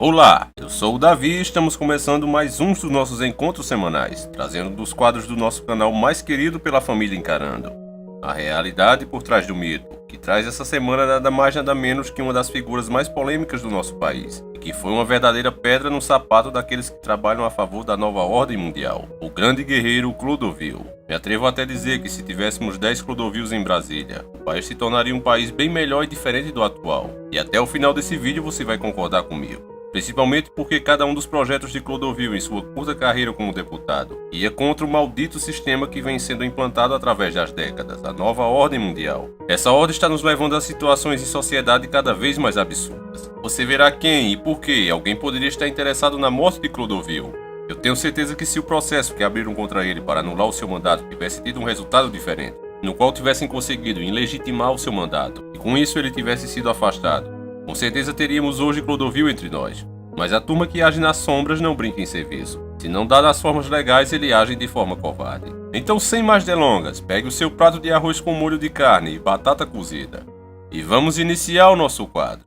Olá, eu sou o Davi e estamos começando mais um dos nossos encontros semanais, trazendo um dos quadros do nosso canal mais querido pela família Encarando, a realidade por trás do mito, que traz essa semana nada mais nada menos que uma das figuras mais polêmicas do nosso país, e que foi uma verdadeira pedra no sapato daqueles que trabalham a favor da nova ordem mundial, o grande guerreiro Clodovil. Me atrevo até a dizer que se tivéssemos 10 Clodovils em Brasília, o país se tornaria um país bem melhor e diferente do atual, e até o final desse vídeo você vai concordar comigo. Principalmente porque cada um dos projetos de Clodovil em sua curta carreira como deputado ia contra o maldito sistema que vem sendo implantado através das décadas, a nova ordem mundial. Essa ordem está nos levando a situações em sociedade cada vez mais absurdas. Você verá quem e por que alguém poderia estar interessado na morte de Clodovil. Eu tenho certeza que se o processo que abriram contra ele para anular o seu mandato tivesse tido um resultado diferente, no qual tivessem conseguido ilegitimar o seu mandato, e com isso ele tivesse sido afastado, com certeza teríamos hoje Clodovil entre nós, mas a turma que age nas sombras não brinca em serviço. Se não dá nas formas legais, ele age de forma covarde. Então, sem mais delongas, pegue o seu prato de arroz com molho de carne e batata cozida. E vamos iniciar o nosso quadro.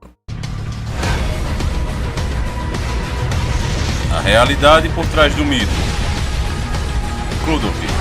A realidade por trás do mito. Clodovil.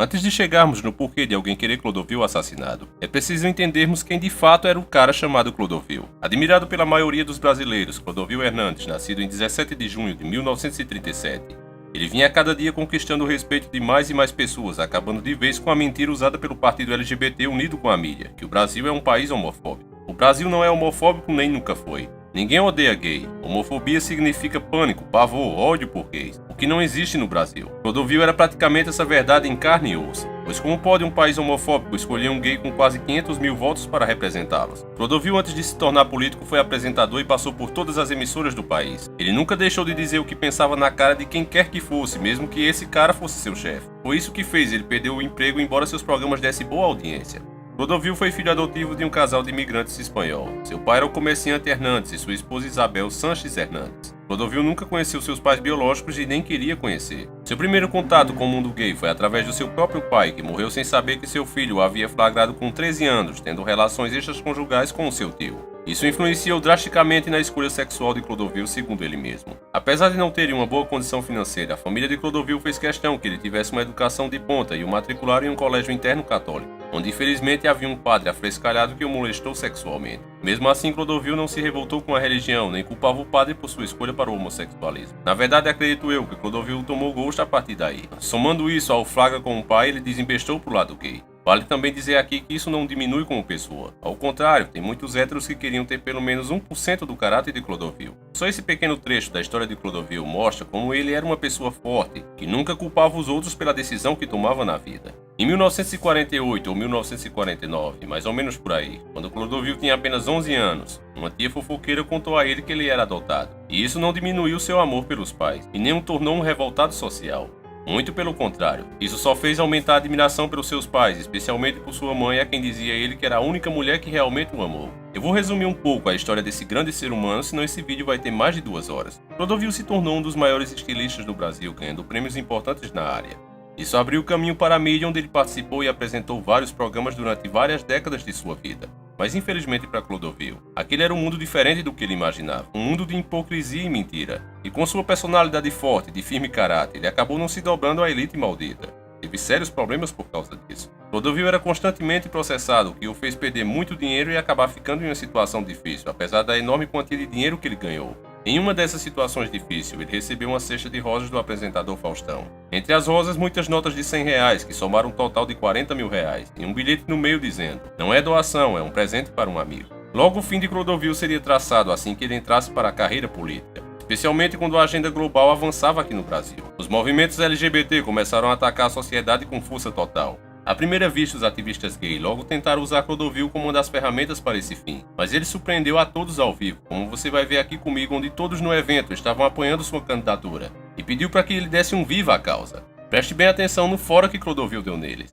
Antes de chegarmos no porquê de alguém querer Clodovil assassinado, é preciso entendermos quem de fato era o cara chamado Clodovil. Admirado pela maioria dos brasileiros, Clodovil Hernandes, nascido em 17 de junho de 1937, ele vinha a cada dia conquistando o respeito de mais e mais pessoas, acabando de vez com a mentira usada pelo partido LGBT unido com a mídia, que o Brasil é um país homofóbico. O Brasil não é homofóbico nem nunca foi. Ninguém odeia gay. Homofobia significa pânico, pavor, ódio por gays, o que não existe no Brasil. Clodovil era praticamente essa verdade em carne e osso, pois como pode um país homofóbico escolher um gay com quase 500 mil votos para representá-los? Clodovil, antes de se tornar político, foi apresentador e passou por todas as emissoras do país. Ele nunca deixou de dizer o que pensava na cara de quem quer que fosse, mesmo que esse cara fosse seu chefe. Foi isso que fez ele perder o emprego, embora seus programas dessem boa audiência. Clodovil foi filho adotivo de um casal de imigrantes espanhol. Seu pai era o comerciante Hernandes e sua esposa Isabel Sanches Hernandes. Clodovil nunca conheceu seus pais biológicos e nem queria conhecer. Seu primeiro contato com o mundo gay foi através do seu próprio pai, que morreu sem saber que seu filho o havia flagrado com 13 anos, tendo relações extraconjugais com o seu tio. Isso influenciou drasticamente na escolha sexual de Clodovil, segundo ele mesmo. Apesar de não terem uma boa condição financeira, a família de Clodovil fez questão que ele tivesse uma educação de ponta e o matricularam em um colégio interno católico, onde infelizmente havia um padre afrescalhado que o molestou sexualmente. Mesmo assim, Clodovil não se revoltou com a religião, nem culpava o padre por sua escolha para o homossexualismo. Na verdade, acredito eu que Clodovil tomou gosto a partir daí. Somando isso ao flagra com o pai, ele desembestou pro lado gay. Vale também dizer aqui que isso não diminui como pessoa. Ao contrário, tem muitos héteros que queriam ter pelo menos 1% do caráter de Clodovil. Só esse pequeno trecho da história de Clodovil mostra como ele era uma pessoa forte, que nunca culpava os outros pela decisão que tomava na vida. Em 1948 ou 1949, mais ou menos por aí, quando Clodovil tinha apenas 11 anos, uma tia fofoqueira contou a ele que ele era adotado. E isso não diminuiu seu amor pelos pais, e nem o tornou um revoltado social. Muito pelo contrário, isso só fez aumentar a admiração pelos seus pais, especialmente por sua mãe, a quem dizia ele que era a única mulher que realmente o amou. Eu vou resumir um pouco a história desse grande ser humano, senão esse vídeo vai ter mais de 2 horas. Clodovil se tornou um dos maiores estilistas do Brasil, ganhando prêmios importantes na área. Isso abriu o caminho para a mídia, onde ele participou e apresentou vários programas durante várias décadas de sua vida. Mas infelizmente para Clodovil, aquele era um mundo diferente do que ele imaginava, um mundo de hipocrisia e mentira. E com sua personalidade forte, de firme caráter, ele acabou não se dobrando à elite maldita. Teve sérios problemas por causa disso. Clodovil era constantemente processado, o que o fez perder muito dinheiro e acabar ficando em uma situação difícil, apesar da enorme quantia de dinheiro que ele ganhou. Em uma dessas situações difíceis, ele recebeu uma cesta de rosas do apresentador Faustão. Entre as rosas, muitas notas de R$100, que somaram um total de R$40 mil, e um bilhete no meio dizendo: "Não é doação, é um presente para um amigo". Logo, o fim de Clodovil seria traçado assim que ele entrasse para a carreira política, especialmente quando a agenda global avançava aqui no Brasil. Os movimentos LGBT começaram a atacar a sociedade com força total. À primeira vista, os ativistas gay logo tentaram usar Clodovil como uma das ferramentas para esse fim, mas ele surpreendeu a todos ao vivo, como você vai ver aqui comigo, onde todos no evento estavam apoiando sua candidatura, e pediu para que ele desse um viva à causa. Preste bem atenção no fora que Clodovil deu neles.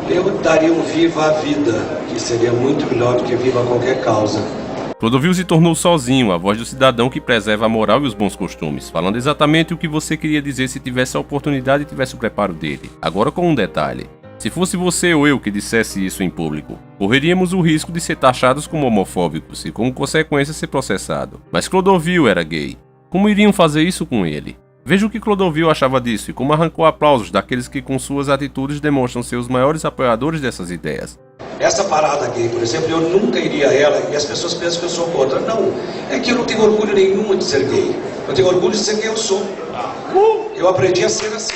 Eu daria um viva à vida, que seria muito melhor do que viva a qualquer causa. Clodovil se tornou sozinho, a voz do cidadão que preserva a moral e os bons costumes, falando exatamente o que você queria dizer se tivesse a oportunidade e tivesse o preparo dele. Agora com um detalhe. Se fosse você ou eu que dissesse isso em público, correríamos o risco de ser taxados como homofóbicos e, como consequência, ser processado. Mas Clodovil era gay. Como iriam fazer isso com ele? Veja o que Clodovil achava disso e como arrancou aplausos daqueles que com suas atitudes demonstram ser os maiores apoiadores dessas ideias. Essa parada gay, por exemplo, eu nunca iria a ela e as pessoas pensam que eu sou contra. Não, é que eu não tenho orgulho nenhum de ser gay. Eu tenho orgulho de ser quem eu sou. Eu aprendi a ser assim.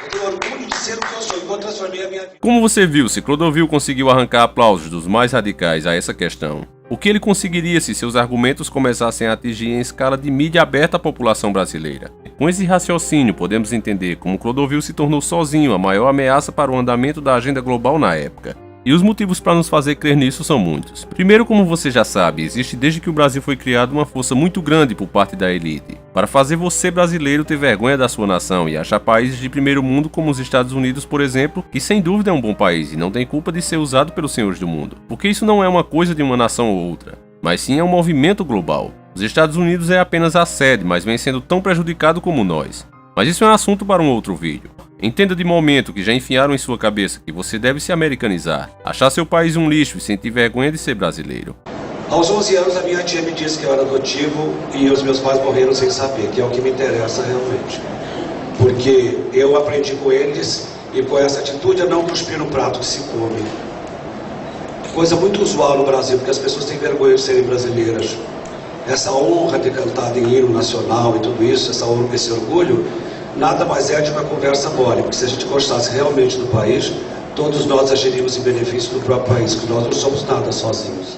Eu tenho orgulho de ser o que eu sou, enquanto transformei a minha vida. Como você viu, se Clodovil conseguiu arrancar aplausos dos mais radicais a essa questão, o que ele conseguiria se seus argumentos começassem a atingir em escala de mídia aberta a população brasileira? Com esse raciocínio, podemos entender como Clodovil se tornou sozinho a maior ameaça para o andamento da agenda global na época. E os motivos para nos fazer crer nisso são muitos. Primeiro, como você já sabe, existe desde que o Brasil foi criado uma força muito grande por parte da elite, para fazer você brasileiro ter vergonha da sua nação e achar países de primeiro mundo como os Estados Unidos, por exemplo, que sem dúvida é um bom país e não tem culpa de ser usado pelos senhores do mundo. Porque isso não é uma coisa de uma nação ou outra, mas sim é um movimento global. Os Estados Unidos é apenas a sede, mas vem sendo tão prejudicado como nós. Mas isso é um assunto para um outro vídeo. Entenda de momento que já enfiaram em sua cabeça que você deve se americanizar, achar seu país um lixo e sentir vergonha de ser brasileiro. Aos 11 anos, a minha tia me disse que eu era adotivo e os meus pais morreram sem saber, que é o que me interessa realmente. Porque eu aprendi com eles e com essa atitude a não cuspir no prato que se come. Coisa muito usual no Brasil, porque as pessoas têm vergonha de serem brasileiras. Essa honra de cantar em hino nacional e tudo isso, esse orgulho, nada mais é de uma conversa mole, porque se a gente gostasse realmente do país, todos nós agiríamos em benefício do próprio país, porque nós não somos nada sozinhos.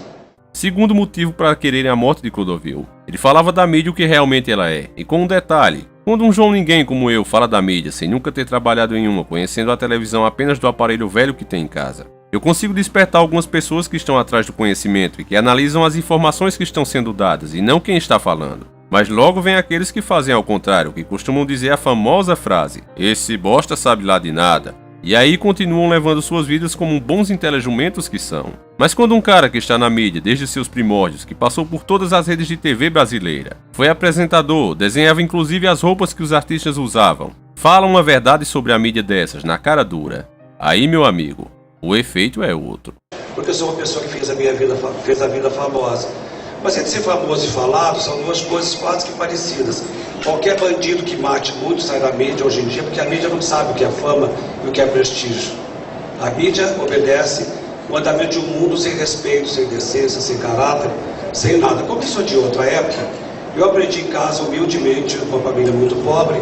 Segundo motivo para quererem a morte de Clodovil, ele falava da mídia o que realmente ela é, e com um detalhe: quando um João Ninguém como eu fala da mídia sem nunca ter trabalhado em uma, conhecendo a televisão apenas do aparelho velho que tem em casa, eu consigo despertar algumas pessoas que estão atrás do conhecimento e que analisam as informações que estão sendo dadas e não quem está falando. Mas logo vem aqueles que fazem ao contrário, que costumam dizer a famosa frase: "Esse bosta sabe lá de nada", e aí continuam levando suas vidas como bons intelejumentos que são. Mas quando um cara que está na mídia desde seus primórdios, que passou por todas as redes de TV brasileira, foi apresentador, desenhava inclusive as roupas que os artistas usavam, fala uma verdade sobre a mídia dessas, na cara dura, aí, meu amigo, o efeito é outro. Porque eu sou uma pessoa que fez a vida famosa. Mas entre ser famoso e falado são duas coisas quase que parecidas. Qualquer bandido que mate muito sai da mídia hoje em dia, porque a mídia não sabe o que é fama e o que é prestígio. A mídia obedece o andamento de um mundo sem respeito, sem decência, sem caráter, sem nada. Como eu sou de outra época, eu aprendi em casa, humildemente, com uma família muito pobre,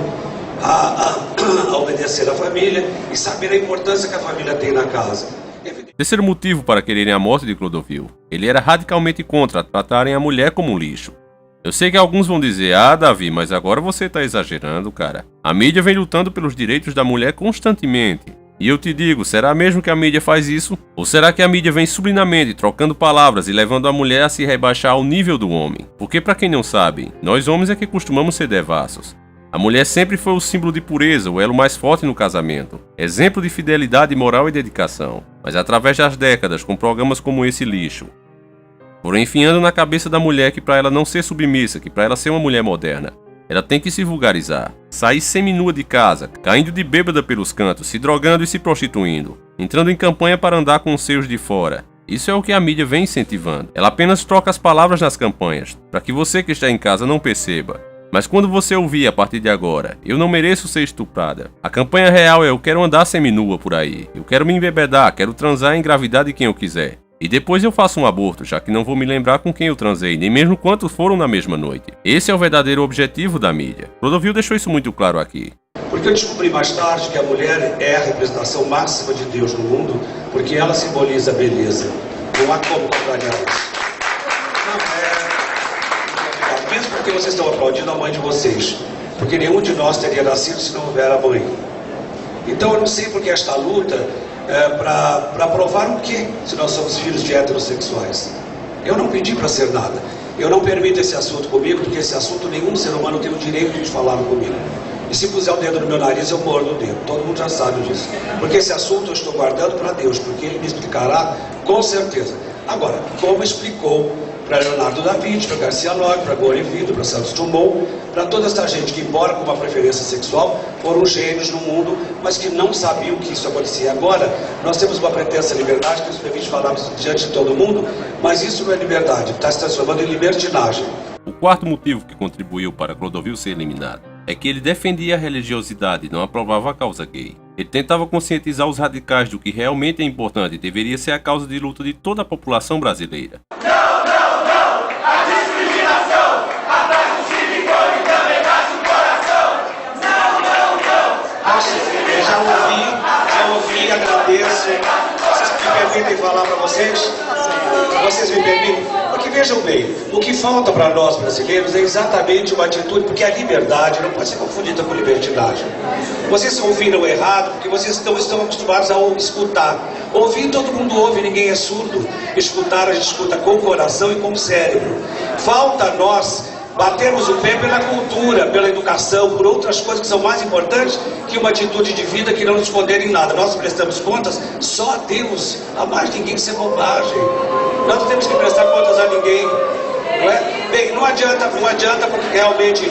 a obedecer à família e saber a importância que a família tem na casa. Terceiro motivo para quererem a morte de Clodovil: ele era radicalmente contra tratarem a mulher como um lixo. Eu sei que alguns vão dizer: "Ah, Davi, mas agora você tá exagerando, cara. A mídia vem lutando pelos direitos da mulher constantemente." E eu te digo, será mesmo que a mídia faz isso? Ou será que a mídia vem sublinamente trocando palavras e levando a mulher a se rebaixar ao nível do homem? Porque para quem não sabe, nós homens é que costumamos ser devassos. A mulher sempre foi o símbolo de pureza, o elo mais forte no casamento, exemplo de fidelidade moral e dedicação, mas através das décadas, com programas como esse lixo, foram enfiando na cabeça da mulher que para ela não ser submissa, que para ela ser uma mulher moderna, ela tem que se vulgarizar, sair seminua de casa, caindo de bêbada pelos cantos, se drogando e se prostituindo, entrando em campanha para andar com os seios de fora. Isso é o que a mídia vem incentivando. Ela apenas troca as palavras nas campanhas, para que você que está em casa não perceba. Mas quando você ouvir a partir de agora: "Eu não mereço ser estuprada", a campanha real é: "Eu quero andar seminua por aí, eu quero me embebedar, quero transar e engravidar de quem eu quiser. E depois eu faço um aborto, já que não vou me lembrar com quem eu transei, nem mesmo quantos foram na mesma noite." Esse é o verdadeiro objetivo da mídia. Clodovil deixou isso muito claro aqui. Porque eu descobri mais tarde que a mulher é a representação máxima de Deus no mundo, porque ela simboliza a beleza. Não há como contrariar isso. Mesmo porque vocês estão aplaudindo a mãe de vocês, porque nenhum de nós teria nascido se não houver a mãe. Então eu não sei porque esta luta para provar o quê, se nós somos filhos de heterossexuais. Eu não pedi para ser nada. Eu não permito esse assunto comigo, porque esse assunto nenhum ser humano tem o direito de falar comigo. E se puser o dedo no meu nariz, eu mordo o dedo. Todo mundo já sabe disso. Porque esse assunto eu estou guardando para Deus, porque Ele me explicará com certeza. Agora, como explicou para Leonardo da Vinci, para Garcia Lorca, para Gore Vidro, para Santos Dumont, para toda essa gente que, embora com uma preferência sexual, foram gênios no mundo, mas que não sabiam que isso acontecia. Agora, nós temos uma pretensa liberdade que nos permite falar diante de todo mundo, mas isso não é liberdade, está se transformando em libertinagem. O quarto motivo que contribuiu para Clodovil ser eliminado é que ele defendia a religiosidade e não aprovava a causa gay. Ele tentava conscientizar os radicais do que realmente é importante e deveria ser a causa de luta de toda a população brasileira. Já ouvi, agradeço. Vocês me permitem falar para vocês? Vocês me permitem? Porque vejam bem, o que falta para nós brasileiros é exatamente uma atitude, porque a liberdade não pode ser confundida com libertinagem. Vocês ouviram errado porque vocês estão acostumados a escutar. Ouvir, todo mundo ouve, ninguém é surdo. Escutar, a gente escuta com o coração e com o cérebro. Falta a nós batermos o pé pela cultura, pela educação, por outras coisas que são mais importantes que uma atitude de vida que não nos condena em nada. Nós prestamos contas só a Deus, a mais ninguém, isso é bobagem. Nós não temos que prestar contas a ninguém, não é? Bem, não adianta porque realmente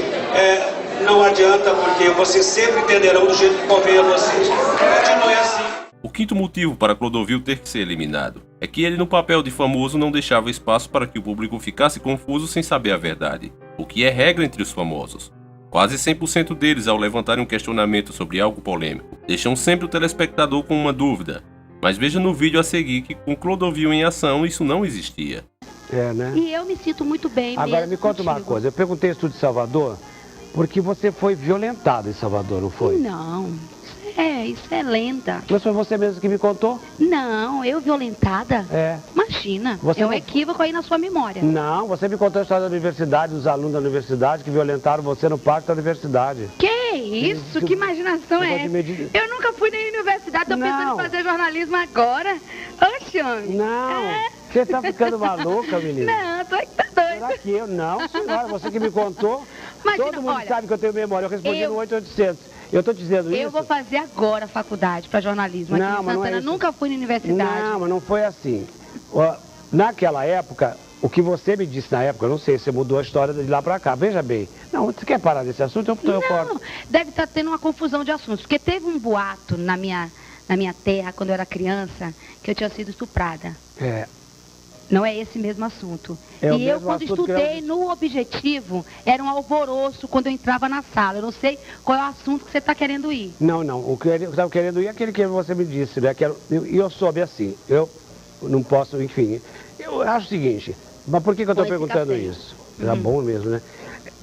não adianta, porque vocês sempre entenderão do jeito que convém a vocês. Continue assim. O quinto motivo para Clodovil ter que ser eliminado é que ele, no papel de famoso, não deixava espaço para que o público ficasse confuso sem saber a verdade, o que é regra entre os famosos. Quase 100% deles, ao levantarem um questionamento sobre algo polêmico, deixam sempre o telespectador com uma dúvida. Mas veja no vídeo a seguir que com Clodovil em ação isso não existia. Né? E eu me sinto muito bem mesmo. Agora me conta uma coisa, eu perguntei isso de Salvador, porque você foi violentado em Salvador, não foi? Não, isso é lenda. Mas foi você mesmo que me contou? Não, eu violentada? Imagina, Você é um não... equívoco aí na sua memória. Não, você me contou a história da universidade, dos alunos da universidade que violentaram você no pátio da universidade. Que isso? Que imaginação é essa? Eu nunca fui nem na universidade, tô pensando em fazer jornalismo agora. Oxe, homem. Não, você tá ficando maluca, menina. Não, tô doida. Será que eu? Não, senhora, você que me contou. Imagina, todo mundo olha, sabe que eu tenho memória, eu respondi no 8800. Eu tô dizendo isso. Eu vou fazer agora a faculdade para jornalismo aqui em Santana. É nunca fui na universidade. Não, mas não foi assim. Naquela época, o que você me disse na época, eu não sei se você mudou a história de lá para cá. Veja bem. Não, você quer parar desse assunto? Eu corto. Não, deve estar tendo uma confusão de assuntos. Porque teve um boato na minha terra, quando eu era criança, que eu tinha sido estuprada. Não é esse mesmo assuto. E eu, quando estudei no Objetivo, era um alvoroço quando eu entrava na sala. Eu não sei qual é o assunto que você está querendo ir. Não. O que eu estava querendo ir é aquele que você me disse, né? E eu soube assim. Eu não posso, enfim. Eu acho o seguinte, mas por que eu estou perguntando isso? Tá bom mesmo, né?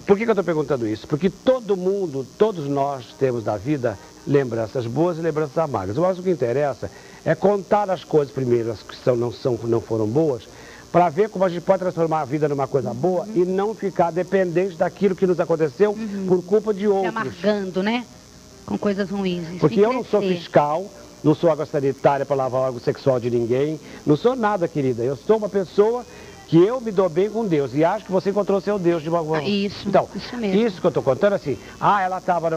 Por que eu estou perguntando isso? Porque todo mundo, todos nós temos na vida lembranças boas e lembranças amargas. Mas o que interessa é contar as coisas primeiro, as que não foram boas, para ver como a gente pode transformar a vida numa coisa boa e não ficar dependente daquilo que nos aconteceu por culpa de outros. Se amargando, né? Com coisas ruins. Porque eu não sou fiscal, não sou água sanitária para lavar o órgão sexual de ninguém, não sou nada, querida. Eu sou uma pessoa que eu me dou bem com Deus e acho que você encontrou seu Deus de uma forma. Isso, então, isso mesmo. Isso que eu estou contando assim, ela estava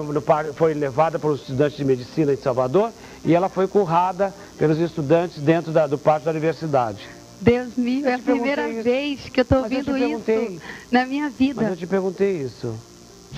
foi levada pelos estudantes de medicina de Salvador e ela foi currada pelos estudantes dentro do pátio da universidade. Deus me, é a primeira vez que eu estou ouvindo isso na minha vida. Mas eu te perguntei isso.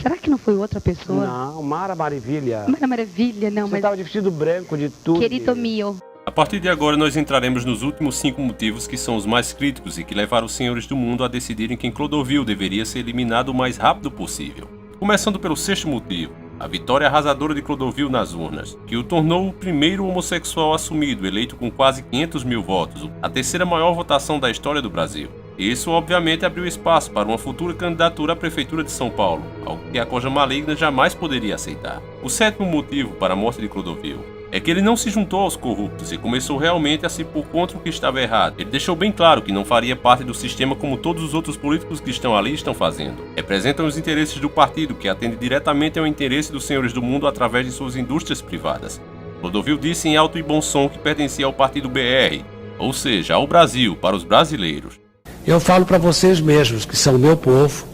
Será que não foi outra pessoa? Não, Mara Maravilha. Mara Maravilha, não, Você estava de vestido branco, de tudo. Querido mio. A partir de agora nós entraremos nos últimos 5 motivos que são os mais críticos e que levaram os senhores do mundo a decidirem que Clodovil deveria ser eliminado o mais rápido possível. Começando pelo sexto motivo, a vitória arrasadora de Clodovil nas urnas, que o tornou o primeiro homossexual assumido, eleito com quase 500 mil votos, a terceira maior votação da história do Brasil. Isso obviamente abriu espaço para uma futura candidatura à Prefeitura de São Paulo, algo que a Corja Maligna jamais poderia aceitar. O sétimo motivo para a morte de Clodovil é que ele não se juntou aos corruptos e começou realmente a se pôr contra o que estava errado. Ele deixou bem claro que não faria parte do sistema como todos os outros políticos que estão ali estão fazendo. Representam os interesses do partido, que atende diretamente ao interesse dos senhores do mundo através de suas indústrias privadas. Clodovil disse em alto e bom som que pertencia ao partido BR, ou seja, ao Brasil, para os brasileiros. Eu falo para vocês mesmos, que são o meu povo,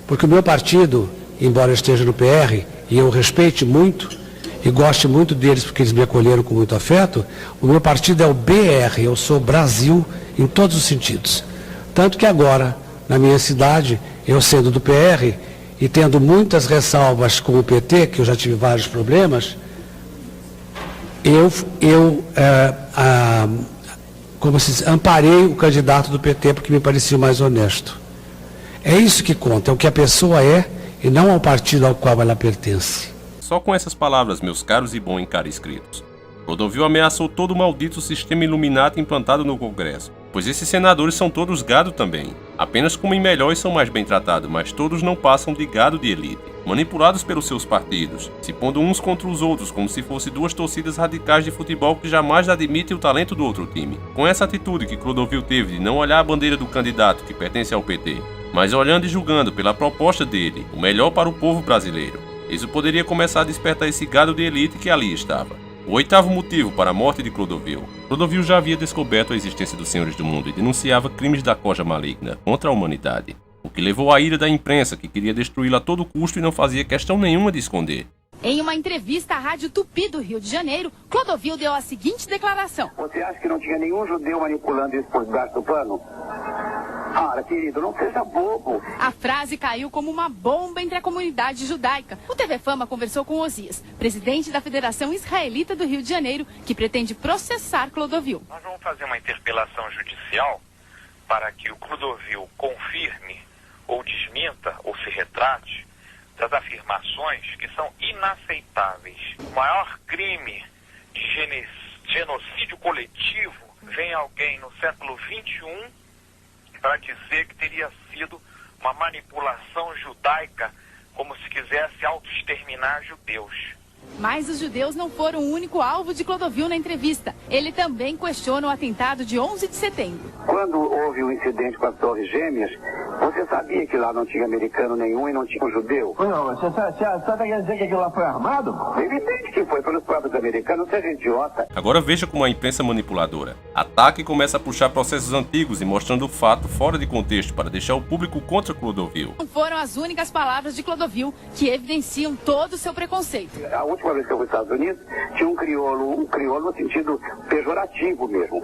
porque o meu partido, embora esteja no PR, e eu respeite muito, e goste muito deles porque eles me acolheram com muito afeto, o meu partido é o BR, eu sou Brasil em todos os sentidos. Tanto que agora, na minha cidade, eu sendo do PR e tendo muitas ressalvas com o PT, que eu já tive vários problemas, como se diz, amparei o candidato do PT porque me parecia mais honesto. É isso que conta, é o que a pessoa é e não ao partido ao qual ela pertence. Só com essas palavras, meus caros e bons inscritos, Clodovil ameaçou todo o maldito sistema Illuminati implantado no Congresso, pois esses senadores são todos gado também. Apenas comem melhor e são mais bem tratados, mas todos não passam de gado de elite, manipulados pelos seus partidos, se pondo uns contra os outros como se fossem duas torcidas radicais de futebol que jamais admitem o talento do outro time. Com essa atitude que Clodovil teve de não olhar a bandeira do candidato que pertence ao PT, mas olhando e julgando pela proposta dele, o melhor para o povo brasileiro, isso poderia começar a despertar esse gado de elite que ali estava. O oitavo motivo para a morte de Clodovil. Clodovil já havia descoberto a existência dos Senhores do Mundo e denunciava crimes da coja maligna contra a humanidade, o que levou à ira da imprensa, que queria destruí-la a todo custo e não fazia questão nenhuma de esconder. Em uma entrevista à Rádio Tupi do Rio de Janeiro, Clodovil deu a seguinte declaração. Você acha que não tinha nenhum judeu manipulando isso por debaixo do pano? Ora, querido, não seja bobo. A frase caiu como uma bomba entre a comunidade judaica. O TV Fama conversou com Osias, presidente da Federação Israelita do Rio de Janeiro, que pretende processar Clodovil. Nós vamos fazer uma interpelação judicial para que o Clodovil confirme ou desminta ou se retrate das afirmações que são inaceitáveis. O maior crime de genocídio coletivo vem alguém no século XXI para dizer que teria sido uma manipulação judaica, como se quisesse auto-exterminar judeus. Mas os judeus não foram o único alvo de Clodovil na entrevista. Ele também questiona o atentado de 11 de setembro. Quando houve o incidente com as Torres Gêmeas, você sabia que lá não tinha americano nenhum e não tinha um judeu? Não, você está querendo dizer que aquilo lá foi armado? Evidente que foi pelos próprios americanos, seja idiota. Agora veja como a imprensa manipuladora ataca e começa a puxar processos antigos e mostrando o fato fora de contexto para deixar o público contra Clodovil. Não foram as únicas palavras de Clodovil que evidenciam todo o seu preconceito. A última vez que eu fui aos Estados Unidos, tinha um crioulo no sentido pejorativo mesmo.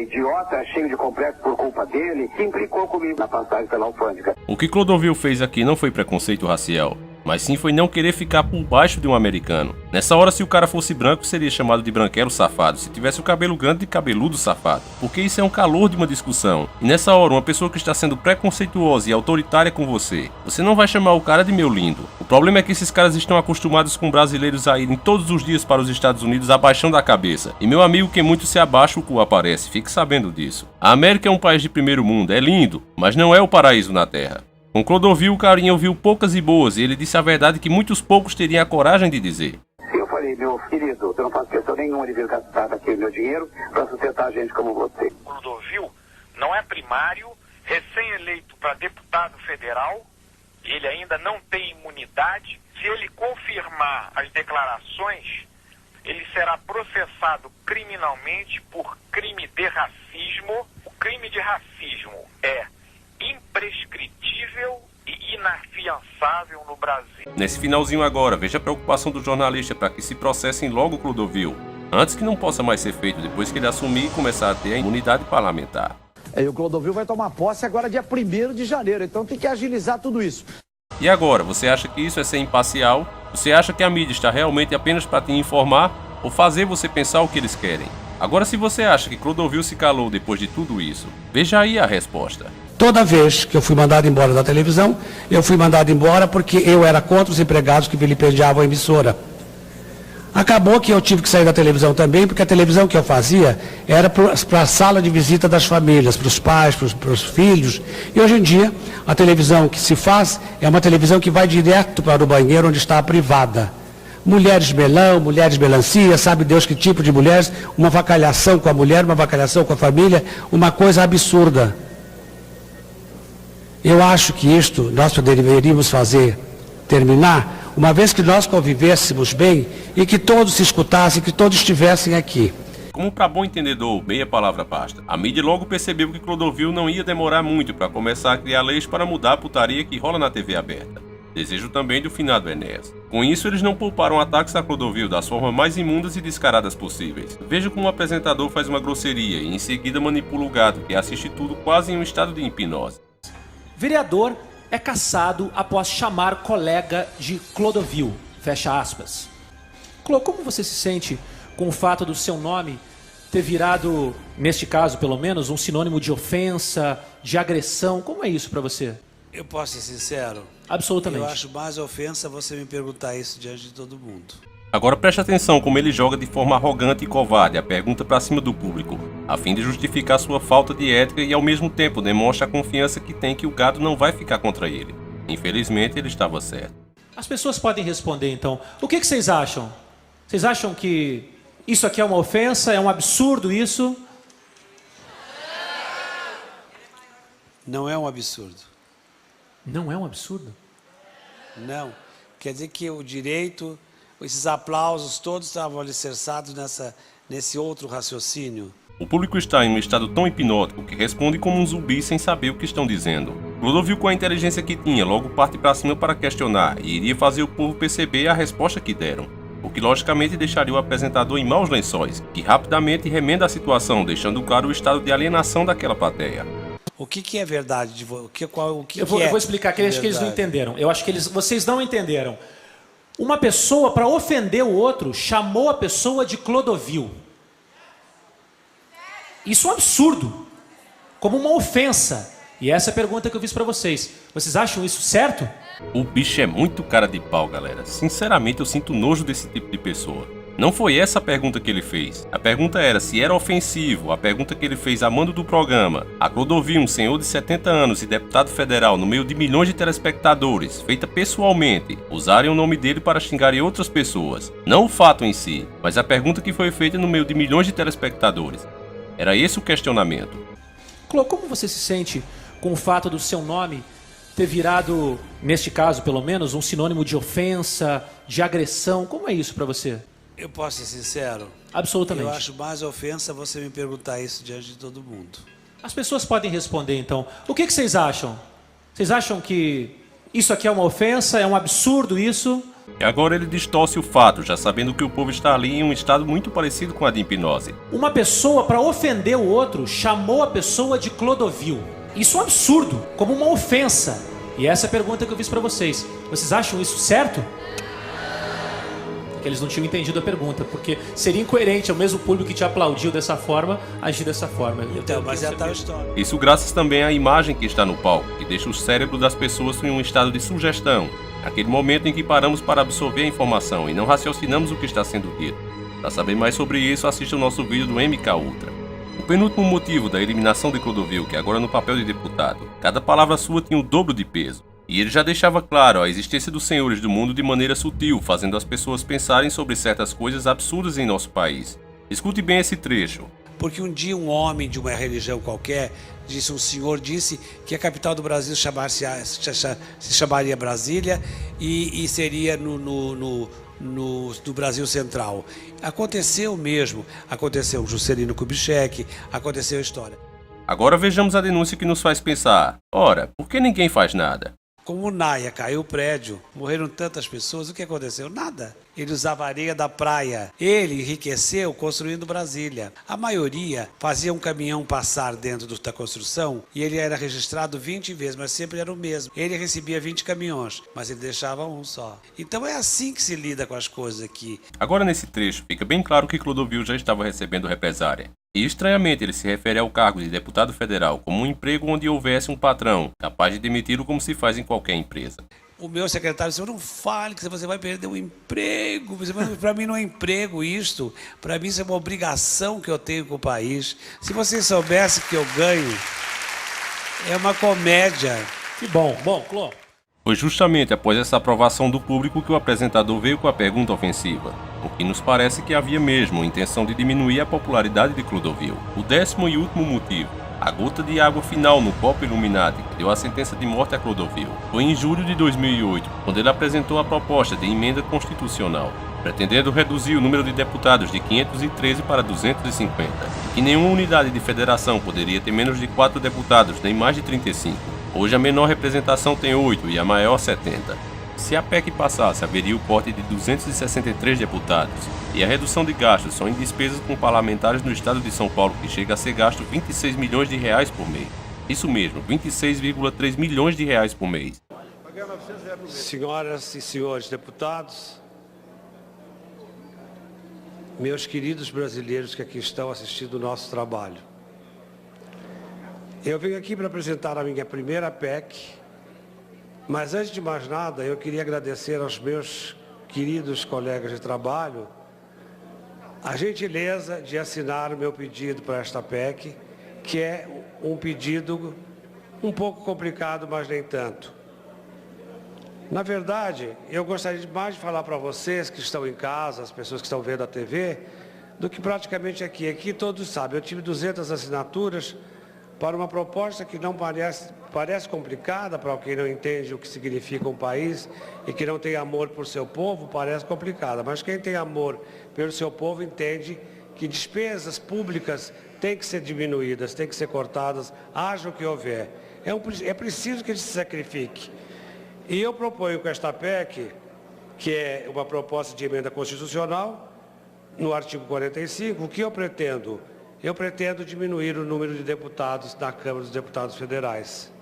Idiota, cheio de complexo por culpa dele, que implicou comigo na passagem pela alfândega. O que Clodovil fez aqui não foi preconceito racial, mas sim foi não querer ficar por baixo de um americano. Nessa hora, se o cara fosse branco, seria chamado de branquelo safado, se tivesse o cabelo grande, de cabeludo safado, porque isso é um calor de uma discussão. E nessa hora, uma pessoa que está sendo preconceituosa e autoritária com você não vai chamar o cara de meu lindo. O problema é que esses caras estão acostumados com brasileiros a irem todos os dias para os Estados Unidos abaixando a cabeça. E meu amigo, que muito se abaixa, o cu aparece, fique sabendo disso. A América é um país de primeiro mundo, é lindo, mas não é o paraíso na Terra. Com Clodovil, o carinha ouviu poucas e boas e ele disse a verdade que muitos poucos teriam a coragem de dizer. Eu falei, meu querido, eu não faço questão nenhuma de vir gastar aqui o meu dinheiro para sustentar gente como você. Clodovil não é primário, recém-eleito para deputado federal, ele ainda não tem imunidade. Se ele confirmar as declarações, ele será processado criminalmente por crime de racismo. O crime de racismo é imprescritível e inafiançável no Brasil. Nesse finalzinho agora, veja a preocupação do jornalista para que se processem logo Clodovil, antes que não possa mais ser feito depois que ele assumir e começar a ter a imunidade parlamentar. E o Clodovil vai tomar posse agora dia 1º de janeiro, então tem que agilizar tudo isso. E agora, você acha que isso é ser imparcial? Você acha que a mídia está realmente apenas para te informar ou fazer você pensar o que eles querem? Agora, se você acha que Clodovil se calou depois de tudo isso, veja aí a resposta. Toda vez que eu fui mandado embora da televisão, eu fui mandado embora porque eu era contra os empregados que vilipendiavam a emissora. Acabou que eu tive que sair da televisão também, porque a televisão que eu fazia era para a sala de visita das famílias, para os pais, para os filhos. E hoje em dia, a televisão que se faz é uma televisão que vai direto para o banheiro onde está a privada. Mulheres melão, mulheres melancia, sabe Deus que tipo de mulheres, uma avacalhação com a mulher, uma avacalhação com a família, uma coisa absurda. Eu acho que isto nós deveríamos terminar, uma vez que nós convivêssemos bem e que todos se escutassem, que todos estivessem aqui. Como para bom entendedor, meia palavra basta. A mídia logo percebeu que Clodovil não ia demorar muito para começar a criar leis para mudar a putaria que rola na TV aberta. Desejo também do finado Enéas. Com isso, eles não pouparam ataques a Clodovil das formas mais imundas e descaradas possíveis. Veja como o apresentador faz uma grosseria e em seguida manipula o gado, que assiste tudo quase em um estado de hipnose. Vereador é cassado após chamar colega de Clodovil. Fecha aspas. Clô, como você se sente com o fato do seu nome ter virado, neste caso pelo menos, um sinônimo de ofensa, de agressão? Como é isso para você? Eu posso ser sincero? Absolutamente. Eu acho mais ofensa você me perguntar isso diante de todo mundo. Agora preste atenção como ele joga de forma arrogante e covarde a pergunta para cima do público, a fim de justificar sua falta de ética e ao mesmo tempo demonstra a confiança que tem que o gado não vai ficar contra ele. Infelizmente ele estava certo. As pessoas podem responder então. O que vocês acham? Vocês acham que isso aqui é uma ofensa? É um absurdo isso? Não é um absurdo. Não é um absurdo? Não. Quer dizer que o direito, esses aplausos todos estavam alicerçados nesse outro raciocínio. O público está em um estado tão hipnótico que responde como um zumbi sem saber o que estão dizendo. Clodovil, com a inteligência que tinha, logo parte para cima para questionar e iria fazer o povo perceber a resposta que deram. O que logicamente deixaria o apresentador em maus lençóis, que rapidamente remenda a situação, deixando claro o estado de alienação daquela plateia. O que é verdade? Eu vou explicar, que acho que eles não entenderam. Eu acho que vocês não entenderam. Uma pessoa, para ofender o outro, chamou a pessoa de Clodovil. Isso é um absurdo, como uma ofensa. E essa é a pergunta que eu fiz para vocês. Vocês acham isso certo? O bicho é muito cara de pau, galera. Sinceramente, eu sinto nojo desse tipo de pessoa. Não foi essa a pergunta que ele fez. A pergunta era se era ofensivo. A pergunta que ele fez a mando do programa, a Clodovil, um senhor de 70 anos e deputado federal no meio de milhões de telespectadores, feita pessoalmente, usarem o nome dele para xingarem outras pessoas. Não o fato em si, mas a pergunta que foi feita no meio de milhões de telespectadores. Era esse o questionamento. Clô, como você se sente com o fato do seu nome ter virado, neste caso pelo menos, um sinônimo de ofensa, de agressão? Como é isso para você? Eu posso ser sincero? Absolutamente. Eu acho mais ofensa você me perguntar isso diante de todo mundo. As pessoas podem responder então. O que vocês acham? Vocês acham que isso aqui é uma ofensa? É um absurdo isso? E agora ele distorce o fato, já sabendo que o povo está ali em um estado muito parecido com a de hipnose. Uma pessoa, para ofender o outro, chamou a pessoa de Clodovil. Isso é um absurdo, como uma ofensa. E essa é a pergunta que eu fiz para vocês. Vocês acham isso certo? Que eles não tinham entendido a pergunta, porque seria incoerente ao mesmo público que te aplaudiu dessa forma, agir dessa forma. Então, mas é a tal história. Isso graças também à imagem que está no palco, que deixa o cérebro das pessoas em um estado de sugestão, aquele momento em que paramos para absorver a informação e não raciocinamos o que está sendo dito. Para saber mais sobre isso, assista o nosso vídeo do MK Ultra. O penúltimo motivo da eliminação de Clodovil, que agora no papel de deputado, cada palavra sua tinha o dobro de peso. E ele já deixava claro a existência dos senhores do mundo de maneira sutil, fazendo as pessoas pensarem sobre certas coisas absurdas em nosso país. Escute bem esse trecho. Porque um dia um homem de uma religião qualquer, um senhor disse que a capital do Brasil se chamaria Brasília e seria no Brasil Central. Aconteceu mesmo, aconteceu Juscelino Kubitschek, aconteceu a história. Agora vejamos a denúncia que nos faz pensar. Ora, por que ninguém faz nada? Como o Naia caiu o prédio, morreram tantas pessoas, o que aconteceu? Nada. Ele usava areia da praia. Ele enriqueceu construindo Brasília. A maioria fazia um caminhão passar dentro da construção e ele era registrado 20 vezes, mas sempre era o mesmo. Ele recebia 20 caminhões, mas ele deixava um só. Então é assim que se lida com as coisas aqui. Agora nesse trecho fica bem claro que Clodovil já estava recebendo represária. E estranhamente ele se refere ao cargo de deputado federal como um emprego onde houvesse um patrão, capaz de demiti-lo como se faz em qualquer empresa. O meu secretário disse, não fale que você vai perder um emprego. Para mim não é emprego isto. Para mim isso é uma obrigação que eu tenho com o país. Se vocês soubessem que eu ganho, é uma comédia. Que bom. Bom, Clô. Foi justamente após essa aprovação do público que o apresentador veio com a pergunta ofensiva, o que nos parece que havia mesmo a intenção de diminuir a popularidade de Clodovil. O 10º e último motivo, a gota de água final no copo Illuminati que deu a sentença de morte a Clodovil, foi em julho de 2008, quando ele apresentou a proposta de emenda constitucional, pretendendo reduzir o número de deputados de 513 para 250, e que nenhuma unidade de federação poderia ter menos de 4 deputados, nem mais de 35. Hoje a menor representação tem 8 e a maior 70. Se a PEC passasse, haveria o corte de 263 deputados e a redução de gastos só em despesas com parlamentares no estado de São Paulo, que chega a ser gasto 26 milhões de reais por mês. Isso mesmo, 26,3 milhões de reais por mês. Senhoras e senhores deputados, meus queridos brasileiros que aqui estão assistindo o nosso trabalho. Eu venho aqui para apresentar a minha primeira PEC, mas antes de mais nada, eu queria agradecer aos meus queridos colegas de trabalho a gentileza de assinar o meu pedido para esta PEC, que é um pedido um pouco complicado, mas nem tanto. Na verdade, eu gostaria mais de falar para vocês que estão em casa, as pessoas que estão vendo a TV, do que praticamente aqui. Aqui todos sabem, eu tive 200 assinaturas para uma proposta que não parece complicada para quem não entende o que significa um país e que não tem amor por seu povo, parece complicada. Mas quem tem amor pelo seu povo entende que despesas públicas têm que ser diminuídas, têm que ser cortadas, haja o que houver. É preciso que ele se sacrifique. E eu proponho com esta PEC, que é uma proposta de emenda constitucional, no artigo 45, o que eu pretendo? Eu pretendo diminuir o número de deputados na Câmara dos Deputados Federais.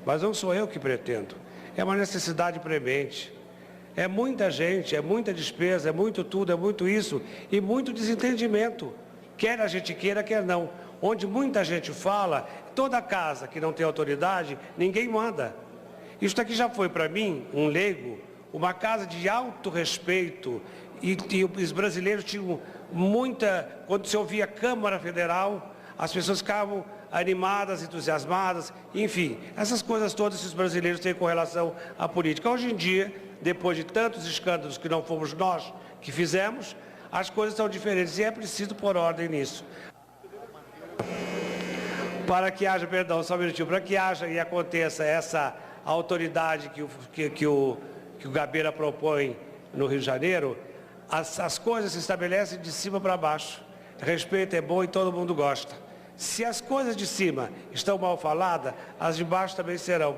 Mas não sou eu que pretendo. É uma necessidade premente. É muita gente, é muita despesa, é muito tudo, é muito isso e muito desentendimento. Quer a gente queira, quer não. Onde muita gente fala, toda casa que não tem autoridade, ninguém manda. Isso aqui já foi para mim, um leigo, uma casa de alto respeito e os brasileiros tinham muita... Quando se ouvia Câmara Federal, as pessoas ficavam animadas, entusiasmadas, enfim, essas coisas todas que os brasileiros têm com relação à política. Hoje em dia, depois de tantos escândalos que não fomos nós que fizemos, as coisas estão diferentes e é preciso pôr ordem nisso. Para que haja, perdão, só um minutinho, para que haja e aconteça essa autoridade que o Gabeira propõe no Rio de Janeiro, as coisas se estabelecem de cima para baixo. Respeito é bom e todo mundo gosta. Se as coisas de cima estão mal faladas, as de baixo também serão.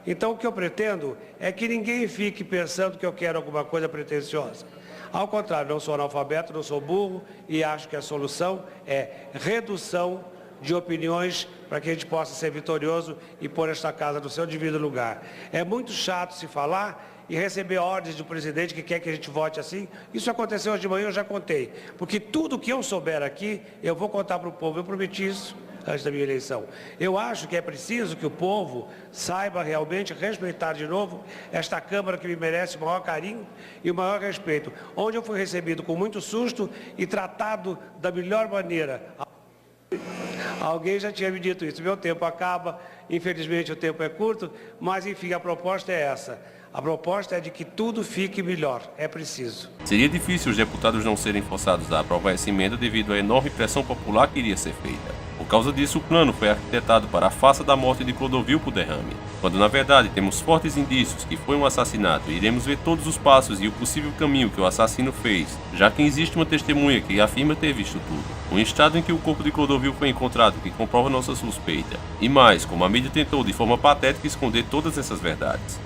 Então o que eu pretendo é que ninguém fique pensando que eu quero alguma coisa pretensiosa. Ao contrário, não sou analfabeto, não sou burro e acho que a solução é redução de opiniões para que a gente possa ser vitorioso e pôr esta casa no seu devido lugar. É muito chato se falar e receber ordens do presidente que quer que a gente vote assim. Isso aconteceu hoje de manhã, eu já contei. Porque tudo que eu souber aqui, eu vou contar para o povo. Eu prometi isso antes da minha eleição. Eu acho que é preciso que o povo saiba realmente respeitar de novo esta Câmara que me merece o maior carinho e o maior respeito. Onde eu fui recebido com muito susto e tratado da melhor maneira. Alguém já tinha me dito isso. Meu tempo acaba, infelizmente o tempo é curto, mas enfim, a proposta é essa. A proposta é de que tudo fique melhor, é preciso. Seria difícil os deputados não serem forçados a aprovar essa emenda devido à enorme pressão popular que iria ser feita. Por causa disso, o plano foi arquitetado para a farsa da morte de Clodovil por derrame, quando na verdade temos fortes indícios que foi um assassinato e iremos ver todos os passos e o possível caminho que o assassino fez, já que existe uma testemunha que afirma ter visto tudo. Um estado em que o corpo de Clodovil foi encontrado que comprova nossa suspeita, e mais, como a mídia tentou de forma patética esconder todas essas verdades.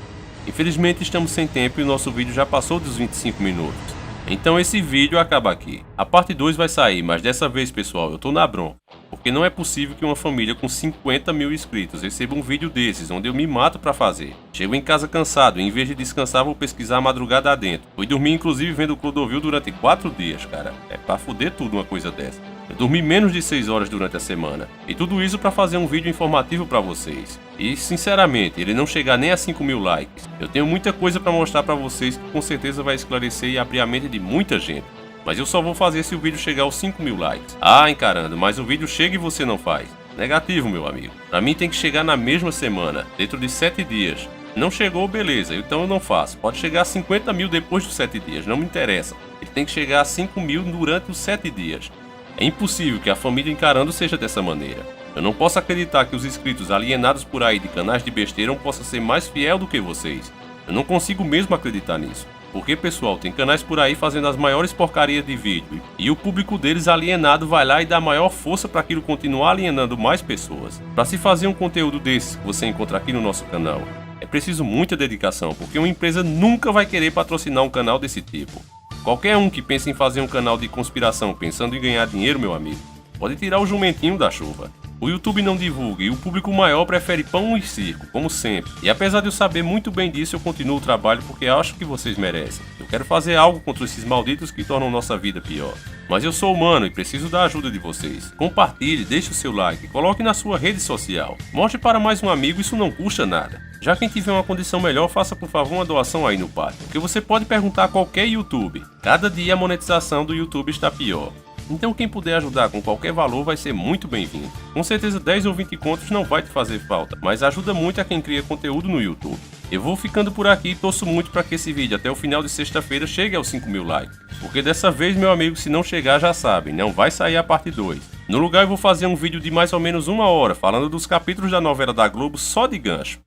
Infelizmente estamos sem tempo e o nosso vídeo já passou dos 25 minutos. Então esse vídeo acaba aqui. A parte 2 vai sair, mas dessa vez, pessoal, eu tô na bronca. Porque não é possível que uma família com 50 mil inscritos receba um vídeo desses, onde eu me mato pra fazer. Chego em casa cansado e em vez de descansar vou pesquisar a madrugada adentro. Fui dormir inclusive vendo o Clodovil durante 4 dias, cara. É pra fuder tudo uma coisa dessa. Eu dormi menos de 6 horas durante a semana. E tudo isso pra fazer um vídeo informativo pra vocês. E, sinceramente, ele não chegar nem a 5 mil likes. Eu tenho muita coisa pra mostrar pra vocês que com certeza vai esclarecer e abrir a mente de muita gente. Mas eu só vou fazer se o vídeo chegar aos 5 mil likes. Ah, encarando, mas o vídeo chega e você não faz. Negativo, meu amigo. Pra mim tem que chegar na mesma semana, dentro de 7 dias. Não chegou, beleza, então eu não faço. Pode chegar a 50 mil depois dos 7 dias, não me interessa. Ele tem que chegar a 5 mil durante os 7 dias. É impossível que a família encarando seja dessa maneira. Eu não posso acreditar que os inscritos alienados por aí de canais de besteira possam ser mais fiel do que vocês. Eu não consigo mesmo acreditar nisso. Porque, pessoal, tem canais por aí fazendo as maiores porcarias de vídeo e o público deles alienado vai lá e dá maior força para aquilo continuar alienando mais pessoas. Para se fazer um conteúdo desse que você encontra aqui no nosso canal, é preciso muita dedicação, porque uma empresa nunca vai querer patrocinar um canal desse tipo. Qualquer um que pense em fazer um canal de conspiração pensando em ganhar dinheiro, meu amigo, pode tirar o jumentinho da chuva. O YouTube não divulga e o público maior prefere pão e circo, como sempre. E apesar de eu saber muito bem disso, eu continuo o trabalho porque acho que vocês merecem. Eu quero fazer algo contra esses malditos que tornam nossa vida pior. Mas eu sou humano e preciso da ajuda de vocês. Compartilhe, deixe o seu like, coloque na sua rede social. Mostre para mais um amigo, isso não custa nada. Já quem tiver uma condição melhor, faça por favor uma doação aí no Pátreon. Porque você pode perguntar a qualquer YouTube. Cada dia a monetização do YouTube está pior. Então quem puder ajudar com qualquer valor vai ser muito bem-vindo. Com certeza 10 ou 20 contos não vai te fazer falta, mas ajuda muito a quem cria conteúdo no YouTube. Eu vou ficando por aqui e torço muito para que esse vídeo até o final de sexta-feira chegue aos 5.000 likes. Porque dessa vez, meu amigo, se não chegar já sabem, não vai sair a parte 2. No lugar eu vou fazer um vídeo de mais ou menos 1 hora, falando dos capítulos da novela da Globo só de gancho.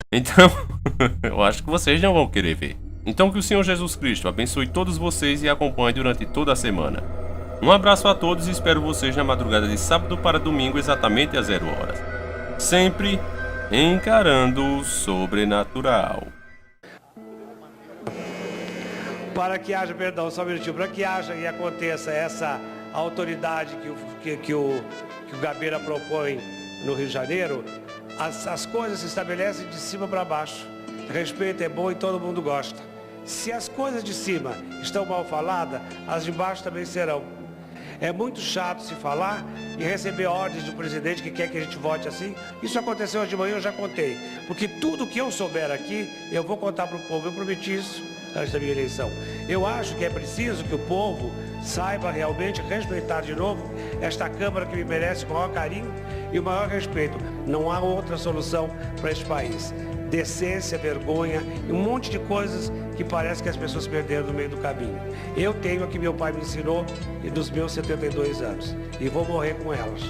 Então, eu acho que vocês não vão querer ver. Então que o Senhor Jesus Cristo abençoe todos vocês e acompanhe durante toda a semana. Um abraço a todos e espero vocês na madrugada de sábado para domingo exatamente às 0 horas. Sempre encarando o sobrenatural. Para que haja, perdão, só um minutinho, para que haja e aconteça essa autoridade que o Gabeira propõe no Rio de Janeiro, as coisas se estabelecem de cima para baixo. Respeito é bom e todo mundo gosta. Se as coisas de cima estão mal faladas, as de baixo também serão. É muito chato se falar e receber ordens do presidente que quer que a gente vote assim. Isso aconteceu hoje de manhã, eu já contei. Porque tudo que eu souber aqui, eu vou contar para o povo. Eu prometi isso antes da minha eleição. Eu acho que é preciso que o povo saiba realmente respeitar de novo esta Câmara que me merece o maior carinho e o maior respeito. Não há outra solução para este país. Decência, vergonha e um monte de coisas que parece que as pessoas perderam no meio do caminho. Eu tenho a que meu pai me ensinou dos meus 72 anos e vou morrer com elas.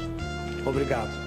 Obrigado.